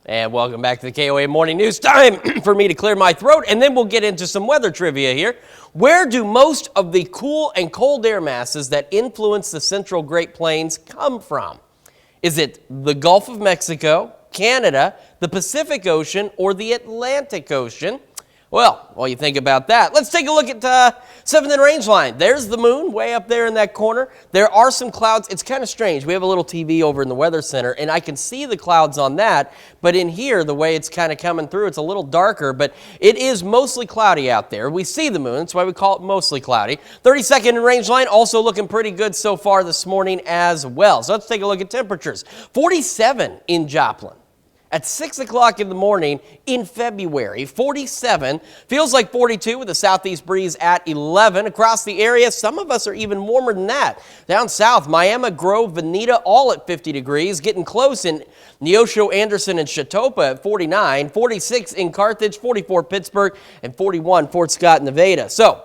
And welcome back to the KOA Morning News. Time for me to clear my throat, and then we'll get into some weather trivia here. Where do most of the cool and cold air masses that influence the central Great Plains come from? Is it the Gulf of Mexico, Canada, the Pacific Ocean, or the Atlantic Ocean? Well, while you think about that, let's take a look at 7th and Range Line. There's the moon way up there in that corner. There are some clouds. It's kind of strange. We have a little TV over in the Weather Center, and I can see the clouds on that. But in here, the way it's kind of coming through, it's a little darker, but it is mostly cloudy out there. We see the moon. That's why we call it mostly cloudy. 32nd and Range Line also looking pretty good so far this morning as well. So let's take a look at temperatures. 47 in Joplin. At 6 o'clock in the morning in February, 47, feels like 42 with a southeast breeze at 11. Across the area, some of us are even warmer than that. Down south, Miami, Grove, Veneta, all at 50 degrees. Getting close in Neosho, Anderson, and Chautauqua at 49. 46 in Carthage, 44 Pittsburgh, and 41 Fort Scott, Nevada. So,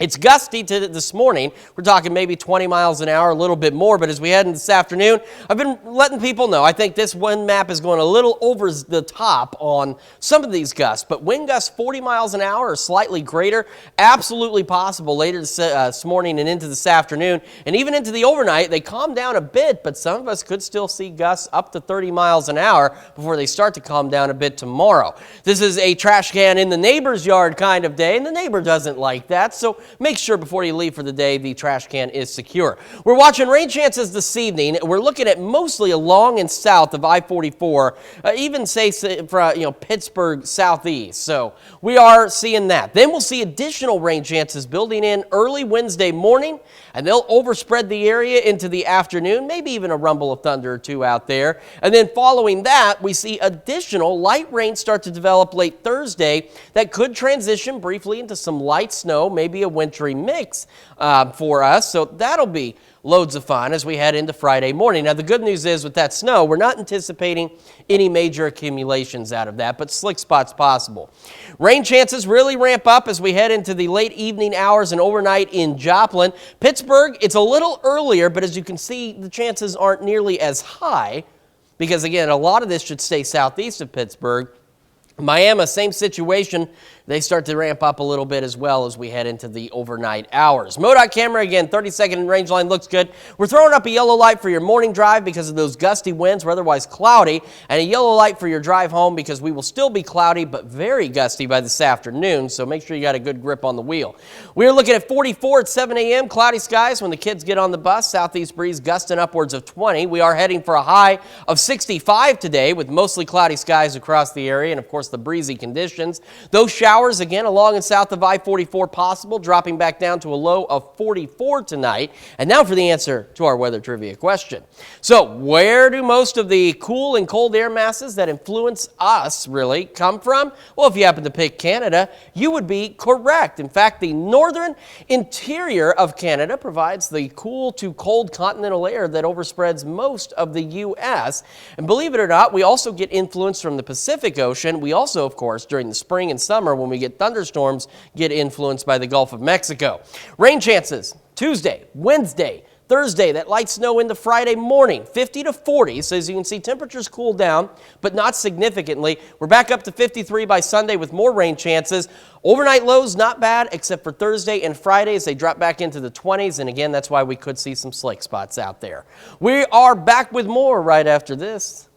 it's gusty this morning. We're talking maybe 20 miles an hour, a little bit more. But as we head into this afternoon, I've been letting people know. I think this wind map is going a little over the top on some of these gusts. But wind gusts 40 miles an hour or slightly greater, absolutely possible later this morning and into this afternoon. And even into the overnight, they calm down a bit. But some of us could still see gusts up to 30 miles an hour before they start to calm down a bit tomorrow. This is a trash can in the neighbor's yard kind of day. And the neighbor doesn't like that. So make sure before you leave for the day, the trash can is secure. We're watching rain chances this evening. We're looking at mostly along and south of I-44, even say for Pittsburgh southeast. So we are seeing that. Then we'll see additional rain chances building in early Wednesday morning, and they'll overspread the area into the afternoon, maybe even a rumble of thunder or two out there. And then following that, we see additional light rain start to develop late Thursday that could transition briefly into some light snow, maybe a wintry mix for us. So that'll be loads of fun as we head into Friday morning. Now, the good news is with that snow, we're not anticipating any major accumulations out of that, but slick spots possible. Rain chances really ramp up as we head into the late evening hours and overnight in Joplin. Pittsburgh, it's a little earlier, but as you can see, the chances aren't nearly as high because, again, a lot of this should stay southeast of Pittsburgh. Miami, same situation. They start to ramp up a little bit as well as we head into the overnight hours. MoDOT camera, again, 32nd and Range Line looks good. We're throwing up a yellow light for your morning drive because of those gusty winds. We're otherwise cloudy. And a yellow light for your drive home because we will still be cloudy but very gusty by this afternoon. So make sure you got a good grip on the wheel. We're looking at 44 at 7 a.m. Cloudy skies when the kids get on the bus. Southeast breeze gusting upwards of 20. We are heading for a high of 65 today with mostly cloudy skies across the area and, of course, the breezy conditions. Those showers, again, along and south of I-44 possible, dropping back down to a low of 44 tonight. And now for the answer to our weather trivia question. So where do most of the cool and cold air masses that influence us really come from? Well, if you happen to pick Canada, you would be correct. In fact, the northern interior of Canada provides the cool to cold continental air that overspreads most of the U.S. And believe it or not, we also get influence from the Pacific Ocean. We also, of course, during the spring and summer when we get thunderstorms, get influenced by the Gulf of Mexico. Rain chances Tuesday, Wednesday, Thursday, that light snow into Friday morning, 50 to 40. So as you can see, temperatures cool down, but not significantly. We're back up to 53 by Sunday with more rain chances. Overnight lows, not bad, except for Thursday and Friday as they drop back into the 20s. And again, that's why we could see some slick spots out there. We are back with more right after this.